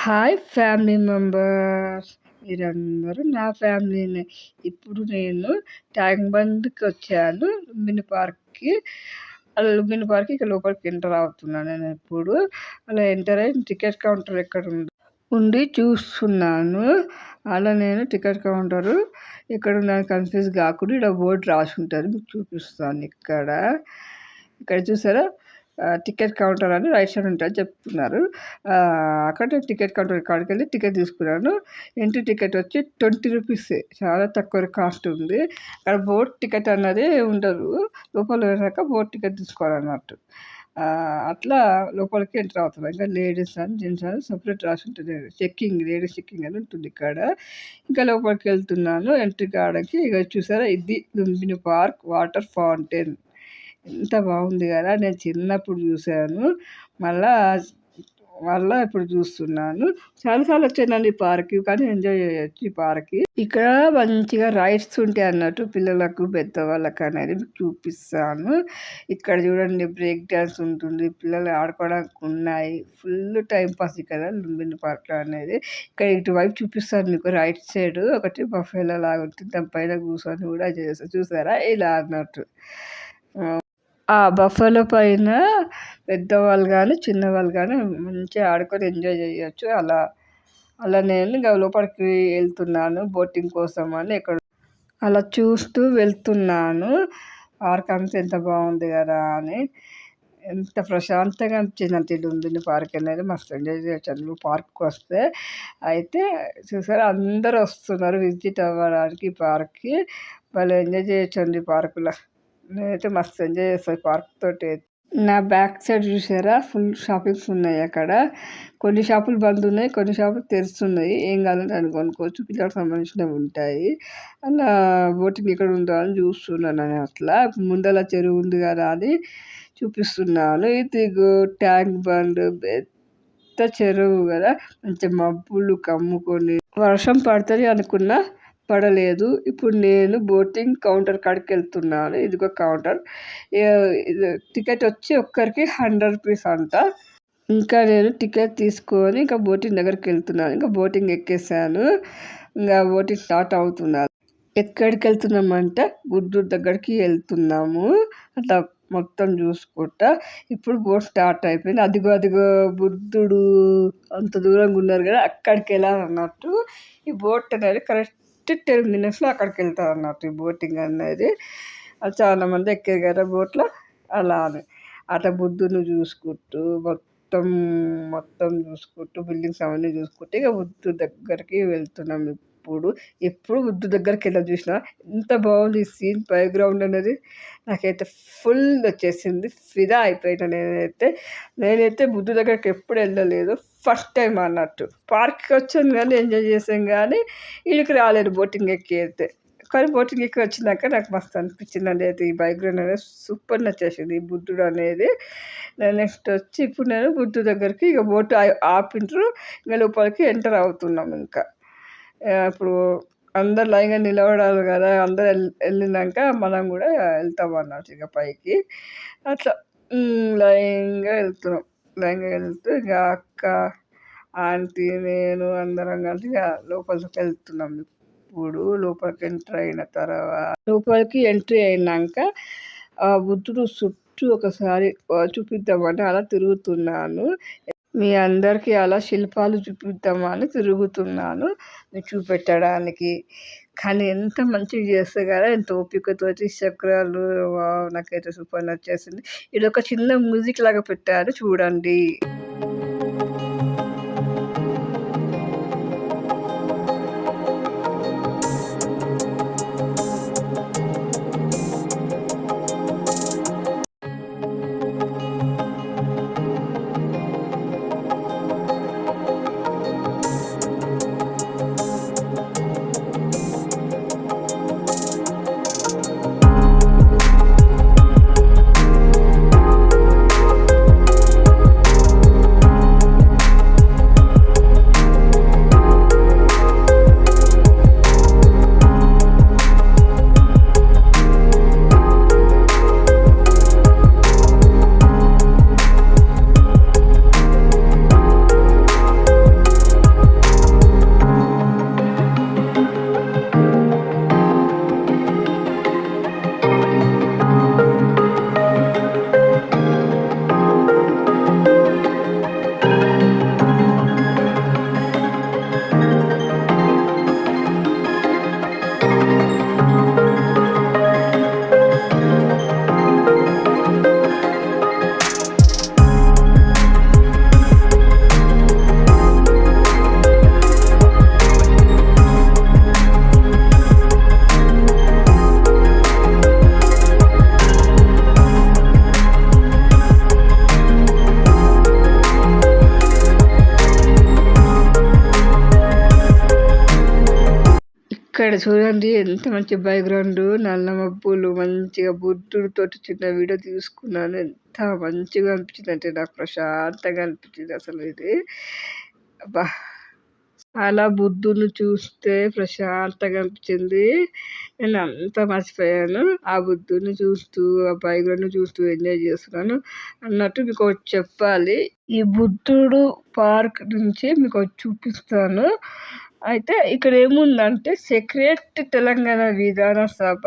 Hi family members. మీరందరూ నా ఫ్యామిలీనే. ఇప్పుడు నేను ట్యాంక్ బండ్కి వచ్చాను, లుంబిని పార్క్కి. అలా లుంబిని పార్క్ ఇక్కడ లోపలికి ఎంటర్ అవుతున్నాను. నేను ఇప్పుడు అలా ఎంటర్ అయ్యి టికెట్ కౌంటర్ ఎక్కడ ఉండి చూస్తున్నాను. అలా నేను టికెట్ కౌంటరు ఇక్కడ నాకు కన్ఫ్యూజ్ కాకుండా ఇక్కడ బోర్డు రాసి ఉంటుంది, మీకు చూపిస్తాను. ఇక్కడ చూసారా, టికెట్ కౌంటర్ అని రైట్ సైడ్ ఉంటుంది చెప్తున్నారు. అక్కడ టికెట్ కౌంటర్ కాడికి వెళ్ళి టికెట్ తీసుకున్నాను. ఎంట్రీ టికెట్ వచ్చి 20 రూపీస్, చాలా తక్కువ కాస్ట్ ఉంది. అక్కడ బోట్ టికెట్ అన్నది ఉండదు, లోపల వెళ్ళాక బోట్ టికెట్ తీసుకోవాలన్నట్టు. అట్లా లోపలికి ఎంటర్ అవుతుంది. ఇంకా లేడీస్ అని జెంట్స్ అని సపరేట్ రాసి ఉంటుంది. లేడీస్ చెక్కింగ్ అని ఉంటుంది ఇక్కడ. ఇంకా లోపలికి వెళ్తున్నాను. ఎంట్రీ కావడానికి ఇక చూసారా, ఇది లుంబిని పార్క్ వాటర్ ఫౌంటైన్. ఎంత బాగుంది కదా, నేను చిన్నప్పుడు చూశాను, మళ్ళా ఇప్పుడు చూస్తున్నాను. చాలాసార్లు వచ్చానండి ఈ పార్క్, కానీ ఎంజాయ్ చేయొచ్చు ఈ పార్క్. ఇక్కడ మంచిగా రైడ్స్ ఉంటాయి అన్నట్టు, పిల్లలకు పెద్దవాళ్ళకి అనేది చూపిస్తాను. ఇక్కడ చూడండి, బ్రేక్ డ్యాన్స్ ఉంటుంది, పిల్లలు ఆడుకోవడానికి ఉన్నాయి. ఫుల్ టైం పాస్ ఇక్కడ లుంబిని పార్క్ అనేది. ఇక్కడ ఇటువైపు చూపిస్తాను మీకు, రైట్ సైడ్ ఒకటి బఫేలో లాగా ఉంటుంది, దానిపైన కూర్చొని కూడా చూసారా ఇలా అన్నట్టు. ఆ బఫేలో పైన పెద్దవాళ్ళు కానీ చిన్నవాళ్ళు కానీ మంచిగా ఆడుకొని ఎంజాయ్ చేయొచ్చు. అలా నేను ఇంకా లోపలికి వెళ్తున్నాను బోటింగ్ కోసం అని. ఇక్కడ అలా చూస్తూ వెళ్తున్నాను. పార్క్ అంతా ఎంత బాగుంది కదా అని, ఎంత ప్రశాంతంగా అనిపించింది అంటే లుంబిని పార్క్ అనేది. మస్తు ఎంజాయ్ చేయొచ్చు పార్క్కి వస్తే. అయితే చూసారా, అందరూ వస్తున్నారు విజిట్ అవ్వడానికి పార్క్కి. వాళ్ళు ఎంజాయ్ చేయొచ్చండి పార్కులో. నేనైతే మస్తు ఎంజాయ్ చేస్తాను పార్క్ తోటి. నా బ్యాక్ సైడ్ చూసారా, ఫుల్ షాపింగ్స్ ఉన్నాయి అక్కడ. కొన్ని షాపులు బంద్ ఉన్నాయి, కొన్ని షాపులు తెరుస్తున్నాయి. ఏం కావాలంటే అని కొనుక్కోవచ్చు, పిల్లలకు సంబంధించినవి ఉంటాయి. అలా బోటింగ్ ఎక్కడ ఉందో అని చూస్తున్నాను. అని అట్లా ముందల చెరువు ఉంది కదా అని చూపిస్తున్నాను. ఇది ట్యాంక్ బండ్, పెద్ద చెరువు కదా, మంచి మబ్బులు కమ్ముకొని వర్షం పడుతుంది అనుకున్నా పడలేదు. ఇప్పుడు నేను బోటింగ్ కౌంటర్ కాడికి వెళ్తున్నాను. ఇదిగో కౌంటర్. టికెట్ వచ్చి ఒక్కరికి 100 రూపీస్ అంట. ఇంకా నేను టికెట్ తీసుకొని ఇంకా బోటింగ్ దగ్గరికి వెళ్తున్నాను. ఇంకా బోటింగ్ ఎక్కేసాను, ఇంకా బోటింగ్ స్టార్ట్ అవుతున్నాను. ఎక్కడికి వెళ్తున్నామంటే గుడ్డూరు దగ్గరికి వెళ్తున్నాము. అట్లా మొత్తం చూసుకుంటా ఇప్పుడు బోట్ స్టార్ట్ అయిపోయింది. అదిగో బుద్ధుడు అంత దూరంగా ఉన్నారు కదా, అక్కడికి వెళ్ళాలన్నట్టు. ఈ బోట్ అనేది కరెక్ట్ 10 minutesలో అక్కడికి వెళ్తారు అన్నట్టు. ఈ బోటింగ్ అనేది చాలా మంది ఎక్కారు కదా బోట్లో. అలా అని అట్లా బుద్ధుని చూసుకుంటూ మొత్తం చూసుకుంటూ బిల్డింగ్స్ అవన్నీ చూసుకుంటూ ఇక బుద్ధు దగ్గరికి వెళ్తున్నాం. ఎప్పుడు బుద్ధు దగ్గరికి వెళ్ళి చూసినా ఎంత బాగుంది ఈ సీన్, బ్యాక్గ్రౌండ్ అనేది నాకైతే ఫుల్ వచ్చేసింది. ఫిదా అయిపోయినా నేనైతే బుద్ధు దగ్గరికి ఎప్పుడు వెళ్ళలేదు, ఫస్ట్ టైం అన్నట్టు. పార్క్కి వచ్చాను కానీ ఎంజాయ్ చేసాం, కానీ వీడికి రాలేదు బోటింగ్ ఎక్కి. అయితే కానీ బోటింగ్ ఎక్కి వచ్చినాక నాకు మస్తు అనిపించింది అండి. అయితే ఈ బ్యాక్గ్రౌండ్ అనేది సూపర్ నచ్చేసింది, ఈ బుద్ధుడు అనేది. నెక్స్ట్ వచ్చి ఇప్పుడు నేను బుద్ధు దగ్గరికి ఇక బోట్ ఆపిండ్రు, ఇంకా లోపలికి ఎంటర్ అవుతున్నాం. ఇంకా ఇప్పుడు అందరు లైన్గా నిలబడాలి కదా, అందరు వెళ్ళినాక మనం కూడా వెళ్తాం అన్నట్టు ఇక పైకి. అట్లా లైన్గా వెళ్తూ ఇక అక్క, ఆంటీ, నేను అందరం కలిసి ఇక లోపలికి వెళ్తున్నాం. ఇప్పుడు లోపలికి ఎంట్రీ అయినాక ఆ బుద్ధుడు చుట్టూ ఒకసారి చూపిద్దామంటే అలా తిరుగుతున్నాను. మీ అందరికీ అలా శిల్పాలు చూపిద్దామని తిరుగుతున్నాను చూపెట్టడానికి. కానీ ఎంత మంచిగా చేస్తే కదా, ఎంత ఓపికతోటి చక్రాలు. నాకైతే సూపర్ నచ్చేసింది. ఇది ఒక చిన్న మ్యూజిక్ లాగా పెట్టారు, చూడండి. ఇక్కడ చూడండి ఎంత మంచి బ్యాక్గ్రౌండ్, నల్ల మబ్బులు, మంచిగా బుద్ధుడితోటి చిన్న వీడియో తీసుకున్నాను. ఎంత మంచిగా అనిపించింది అంటే నాకు ప్రశాంతంగా అనిపించింది అసలు ఇది. అబ్బా! అలా బుద్ధుడిని చూస్తే ప్రశాంతంగా అనిపించింది. నేను అంతా మర్చిపోయాను. ఆ బుద్ధుడిని చూస్తూ, ఆ బ్యాక్గ్రౌండ్‌ని చూస్తూ ఎంజాయ్ చేస్తున్నాను. అన్నట్టు మీకోటి చెప్పాలి. ఈ బుద్ధుడు పార్క్ నుంచి మీకోటి చూపిస్తాను. అయితే ఇక్కడ ఏముందంటే సెక్రటరీ తెలంగాణ విధాన సభ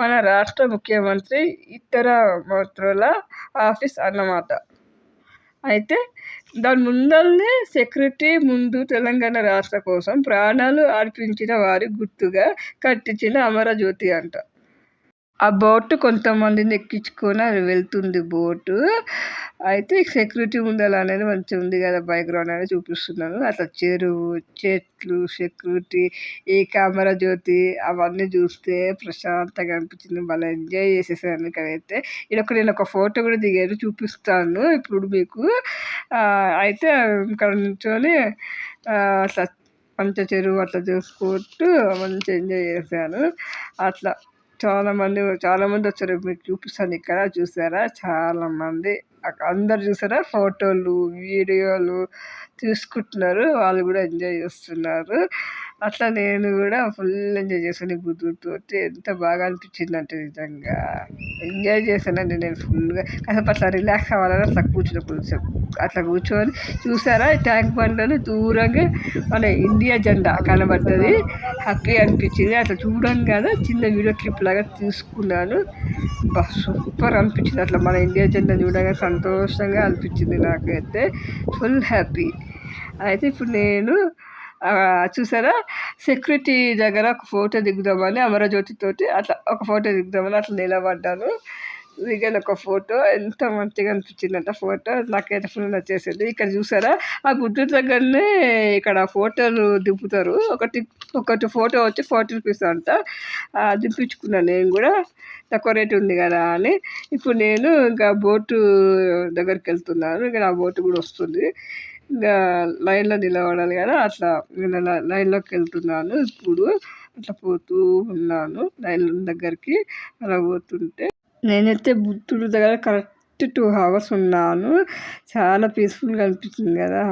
మన రాష్ట్ర ముఖ్యమంత్రి ఇతర మంత్రుల ఆఫీస్ అన్నమాట. అయితే దాని ముందలనే సెక్రటరీ ముందు తెలంగాణ రాష్ట్ర కోసం ప్రాణాలు అర్పించిన వారి గుర్తుగా కట్టించిన అమరజ్యోతి అంట. ఆ బోటు కొంతమందిని ఎక్కించుకొని అది వెళ్తుంది బోటు. అయితే సెక్యూరిటీ ముందల అనేది మంచిగా ఉంది కదా, బ్యాక్గ్రౌండ్ అనేది చూపిస్తున్నాను. అట్లా చెరువు, చెట్లు, సెక్యూరిటీ, ఈ కెమెరా జ్యోతి అవన్నీ చూస్తే ప్రశాంతంగా అనిపించింది. మళ్ళీ ఎంజాయ్ చేసేసాను. ఇక్కడైతే నేను ఒక ఫోటో కూడా దిగాను, చూపిస్తాను ఇప్పుడు మీకు. అయితే ఇక్కడ నుంచొని అట్లా పంచ చెరువు అట్లా చూసుకుంటూ మంచిగా ఎంజాయ్ చేశాను. అట్లా చాలా మంది వచ్చారు. మీకు చూపిస్తాను. ఇక్కడ చూసారా చాలామంది, అందరు చూసారా ఫోటోలు, వీడియోలు తీసుకుంటున్నారు. వాళ్ళు కూడా ఎంజాయ్ చేస్తున్నారు. అట్లా నేను కూడా ఫుల్ ఎంజాయ్ చేశాను ఈ బుద్ధుడితోటి. ఎంత బాగా అనిపించింది అంటే నిజంగా ఎంజాయ్ చేశానండి నేను ఫుల్గా. కాసేపు అట్లా రిలాక్స్ అవ్వాలని అట్లా కొంచెం అట్లా కూర్చొని చూసారా ట్యాంక్ బండ్లను దూరంగా మన ఇండియా జెండా కనబడుతుంది. హ్యాపీ అనిపించింది. అట్లా చూడంగానే చిన్న వీడియో క్లిప్ లాగా తీసుకున్నాను. సూపర్ అనిపించింది. అట్లా మన ఇండియా జెండా చూడగా సంతోషంగా అనిపించింది నాకైతే. Full happy. అయితే ఇప్పుడు నేను చూసారా సెక్యూరిటీ దగ్గర ఒక ఫోటో దిగుదామని అమరజ్యోతితోటి అట్లా ఒక ఫోటో దిగుదామని అట్లా నిలబడ్డాను. దిగాను ఒక ఫోటో. ఎంత మంచిగా అనిపించిందంట ఫోటో. నాకైతే ఫుల్ నచ్చేసింది. ఇక్కడ చూసారా ఆ బుద్ధుడి దగ్గరనే ఇక్కడ ఫోటోలు దింపుతారు. ఒకటి ఫోటో వచ్చి 40 రూపీస్ అంట. దింపించుకున్నాను నేను కూడా, తక్కువ రేటు ఉంది కదా అని. ఇప్పుడు నేను ఇంకా బోటు దగ్గరికి వెళ్తున్నాను. ఇంకా నా బోటు కూడా వస్తుంది. ఇంకా లైన్లో నిలబడాలి కదా, అట్లా లైన్లోకి వెళ్తున్నాను. ఇప్పుడు అట్లా పోతూ ఉన్నాను లైన్ దగ్గరికి. అలా పోతుంటే నేనైతే బుద్ధుడి దగ్గర కరెక్ట్ 2 hours ఉన్నాను. చాలా పీస్ఫుల్గా అనిపించింది కదా.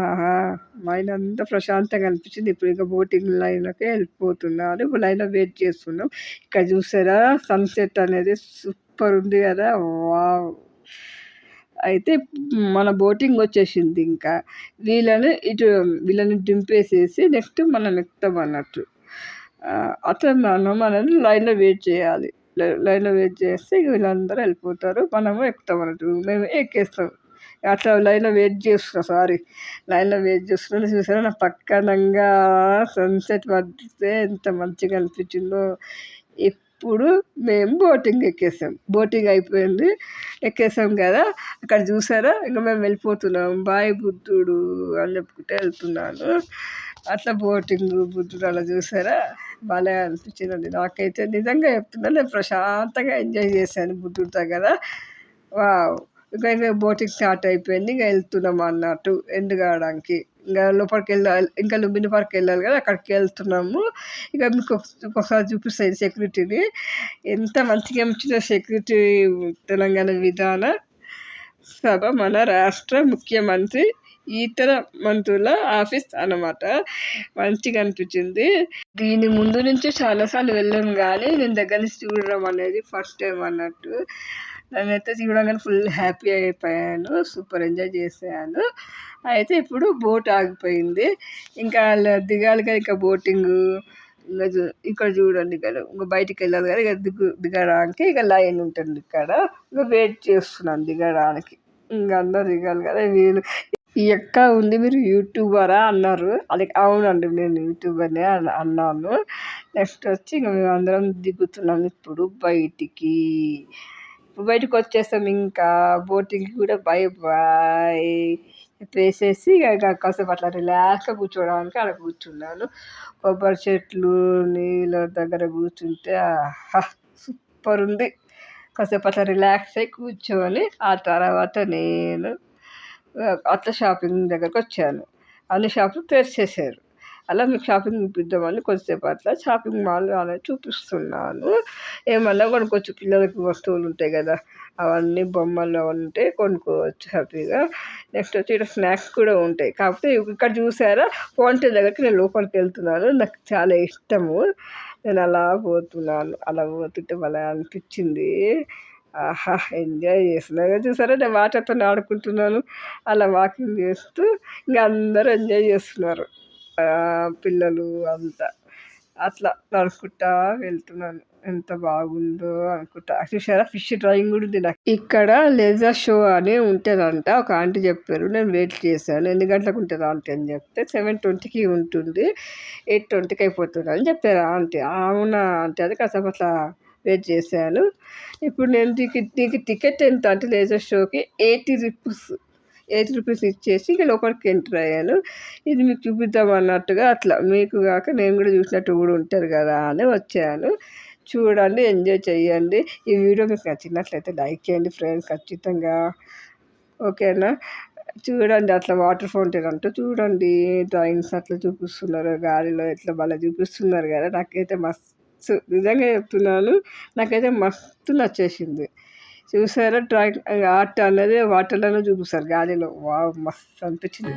మైండ్ అంతా ప్రశాంతంగా అనిపించింది. ఇప్పుడు ఇంకా బోటింగ్ లైన్లోకి వెళ్ళిపోతున్నాను. ఇప్పుడు లైన్లో వెయిట్ చేస్తున్నాం. ఇక్కడ చూసారా సన్సెట్ అనేది సూపర్ ఉంది కదా. వావ్! అయితే మన బోటింగ్ వచ్చేసింది. ఇంకా వీళ్ళని దింపేసేసి నెక్స్ట్ మనం ఎక్కుతాం అన్నట్టు. అట్లా మనం అనేది లైన్లో వెయిట్ చేయాలి. లైన్లో వెయిట్ చేస్తే వీళ్ళందరూ వెళ్ళిపోతారు, మనము ఎక్కుతాం అన్నట్టు. మేము ఎక్కేస్తాం. అట్లా లైన్లో వెయిట్ చేస్తున్నాను. చూసారా నా పక్కనంగా సన్సెట్ పడితే ఎంత మంచిగా అనిపించిందో. ఇప్పుడు మేము బోటింగ్ అయిపోయింది. ఎక్కేసాం కదా, అక్కడ చూసారా ఇంకా మేము వెళ్ళిపోతున్నాం. బాయ్ బుద్ధుడు అని చెప్పుకుంటే వెళ్తున్నాను. అట్లా బుద్ధుడు అలా చూసారా, భలే అనిపించిందండి నాకైతే. నిజంగా చెప్తున్నా, నేను ప్రశాంతంగా ఎంజాయ్ చేశాను బుద్ధుడి దగ్గర. వావ్! ఇంకా బోటింగ్ స్టార్ట్ అయిపోయింది. ఇంకా వెళ్తున్నాం అన్నట్టు ఎండ్ కావడానికి. ఇంకా లోపలికి ఇంకా లుంబిని పార్క్ వెళ్ళాలి కదా, అక్కడికి వెళ్తున్నాము. ఇక మీకు ఒకసారి చూపిస్తాయి సెక్యూరిటీని. ఎంత మంచిగా అనిపించిందో సెక్యూరిటీ. తెలంగాణ విధాన సభ మన రాష్ట్ర ముఖ్యమంత్రి ఇతర మంత్రుల ఆఫీస్ అన్నమాట. మంచిగా అనిపించింది. దీని ముందు నుంచి చాలాసార్లు వెళ్ళాము కానీ నేను దగ్గర నుంచి చూడడం అనేది ఫస్ట్ టైం అన్నట్టు. నేనైతే చూడగానే ఫుల్ హ్యాపీ అయిపోయాను. సూపర్ ఎంజాయ్ చేశాను. అయితే ఇప్పుడు బోట్ ఆగిపోయింది. ఇంకా దిగాలి కదా, ఇంకా బోటింగ్. ఇక్కడ చూడండి, ఇంకా బయటికి వెళ్ళాలి కదా, ఇక దిగడానికి ఇక లైన్ ఉంటుంది ఇక్కడ. ఇంకా వెయిట్ చేస్తున్నాను దిగడానికి. ఇంకా అందరు దిగాలి కదా. ఈ అక్క ఉంది, మీరు యూట్యూబరా అన్నారు. అది అవునండి, నేను యూట్యూబర్నే అన్నాను. నెక్స్ట్ వచ్చి ఇంకా మేము అందరం దిగుతున్నాం ఇప్పుడు బయటికి వచ్చేస్తాం. ఇంకా బోటింగ్కి కూడా బాయ్ వేసేసి ఇక కాసేపు అట్లా రిలాక్స్గా కూర్చోవడానికి అక్కడ కూర్చున్నాను. కొబ్బరి చెట్లు నీళ్ళ దగ్గర కూర్చుంటే సూపర్ ఉంది. కాసేపు అట్లా రిలాక్స్ అయ్యి కూర్చొని ఆ తర్వాత నేను అట్లా షాపింగ్ దగ్గరకు వచ్చాను. అన్ని షాపులు తెరిచేసారు. అలా మీకు షాపింగ్ చూపిద్దామని కొద్దిసేపు అట్లా షాపింగ్ మాల్ అనేది చూపిస్తున్నాను. ఏమన్నా కొనుక్కోవచ్చు, పిల్లలకి వస్తువులు ఉంటాయి కదా, అవన్నీ బొమ్మలు ఉంటే కొనుక్కోవచ్చు హ్యాపీగా. నెక్స్ట్ వచ్చి ఇక్కడ స్నాక్స్ కూడా ఉంటాయి. కాకపోతే ఇక్కడ చూసారా, ఫౌంటైన్ దగ్గరికి నేను లోపలికి వెళ్తున్నాను. నాకు చాలా ఇష్టము. నేను అలా పోతున్నాను. అలా పోతుంటే భలే అనిపించింది. ఆహా! ఎంజాయ్ చేస్తున్నాను. చూసారా, నేను వాటర్తో ఆడుకుంటున్నాను. అలా వాకింగ్ చేస్తూ ఇంకా అందరూ ఎంజాయ్ చేస్తున్నారు, పిల్లలు అంతా. అట్లా నడుచుకుంటా వెళ్తున్నాను. ఎంత బాగుందో అనుకుంటా. చూసారా, ఫిష్ డ్రాయింగ్ కూడా ఉంది నాకు. ఇక్కడ లేజర్ షో అని ఉంటుందంట. ఒక ఆంటీ చెప్పారు, నేను వెయిట్ చేశాను. ఎన్ని గంటలకు ఉంటుంది ఆంటీ అని చెప్తే 7:20కి ఉంటుంది, 8:20కి అయిపోతుంది అని చెప్పారు ఆంటీ. అవునా ఆంటీ, అది కాసేపు అట్లా వెయిట్ చేశాను. ఇప్పుడు నేను దీనికి టికెట్ ఎంత అంటే లేజర్ షోకి 80 రూపీస్. 80 రూపీస్ ఇచ్చేసి ఇక లోపలికి ఎంటర్ అయ్యాను. ఇది మీకు చూపిద్దాం అన్నట్టుగా అట్లా, మీకు కాక నేను కూడా చూసినట్టు కూడా ఉంటారు కదా అని వచ్చాను. చూడండి, ఎంజాయ్ చేయండి. ఈ వీడియో మీకు నచ్చినట్లయితే లైక్ చేయండి ఫ్రెండ్స్, ఖచ్చితంగా. ఓకేనా? చూడండి, అట్లా వాటర్ ఫౌంటైన్ అంటూ చూడండి, డ్రాయింగ్స్ అట్లా చూపిస్తున్నారు, గాలిలో ఎట్లా బాగా చూపిస్తున్నారు కదా. నాకైతే మస్తు, నిజంగా చెప్తున్నాను, నాకైతే మస్తు నచ్చేసింది. చూసారా, డ్రాయింగ్ ఆర్ట్ అనేది వాటర్లోనే చూపిస్తారు, గాలిలో. వావ్, మస్తు అనిపించింది.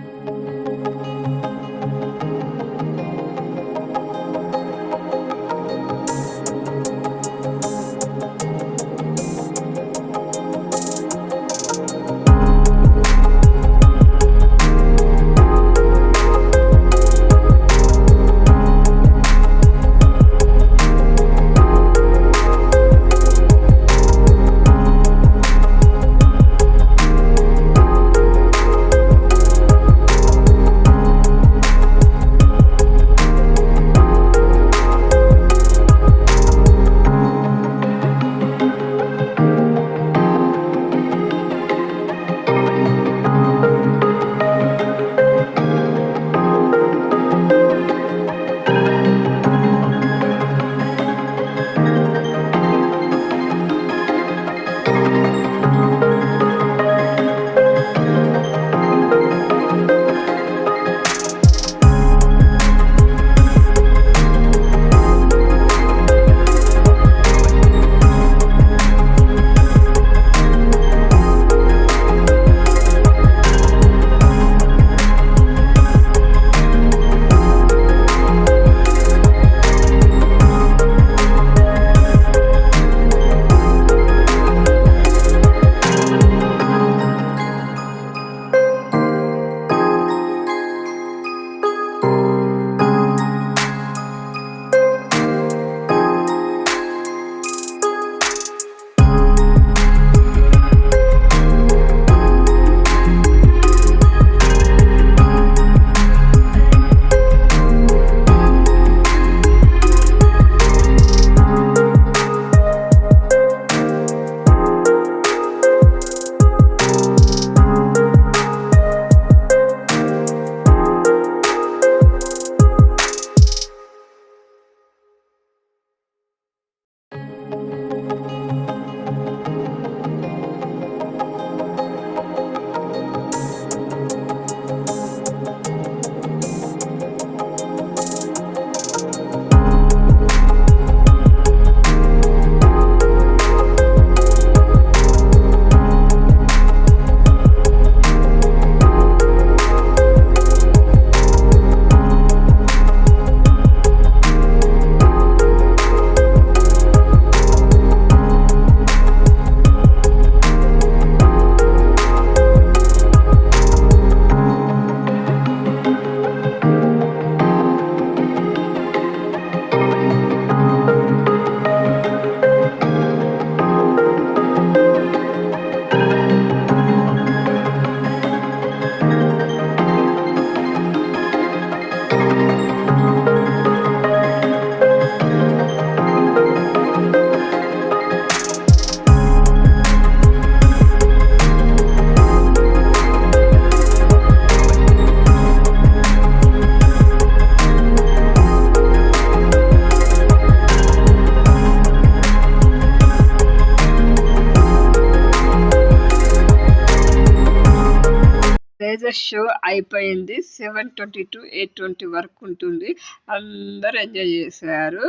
షో అయిపోయింది. 7:20 to 8:20 వరకు ఉంటుంది. అందరూ ఎంజాయ్ చేశారు.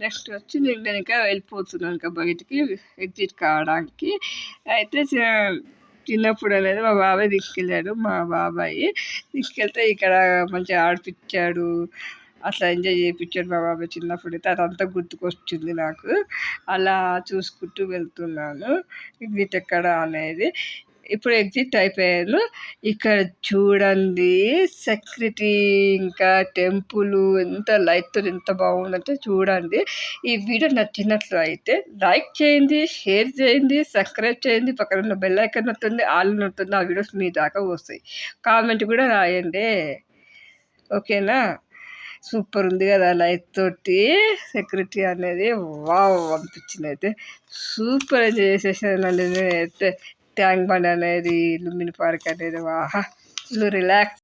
నెక్స్ట్ వచ్చి నేను ఇంకా వెళ్ళిపోతున్నాను ఇంకా బయటికి ఎగ్జిట్ కావడానికి. అయితే చిన్నప్పుడు అనేది మా బాబాయ్ తీసుకెళ్ళాడు. మా బాబాయ్ తీసుకెళ్తే ఇక్కడ మంచిగా ఆడిపించాడు, అట్లా ఎంజాయ్ చేయించాడు మా బాబాయ్ చిన్నప్పుడు. అయితే అదంతా గుర్తుకొచ్చింది నాకు. అలా చూసుకుంటూ వెళ్తున్నాను ఎగ్జిట్ ఎక్కడ అనేది. ఇప్పుడు ఎగ్జిట్ అయిపోయాను. ఇక్కడ చూడండి సెక్యూరిటీ ఇంకా టెంపుల్ ఎంత లైట్తో ఎంత బాగుందంటే చూడండి. ఈ వీడియో నచ్చినట్లు అయితే లైక్ చేయండి, షేర్ చేయండి, సబ్స్క్రైబ్ చేయండి, పక్కన ఉన్న బెల్ ఐకాన్ నొత్తండి, ఆల్ నొత్తండి. ఆ వీడియోస్ మీ దాకా వస్తాయి. కామెంట్ కూడా రాయండి, ఓకేనా? సూపర్ ఉంది కదా లైట్ తోటి సెక్యూరిటీ అనేది. వావ్ అనిపించింది. అయితే సూపర్ ఎంజాయ్ చేసేసానండి నేనైతే. ట్యాంక్ బండ్ అనేది, లుంబిని పార్క్ అనేది, వాహా ఫుల్ రిలాక్స్.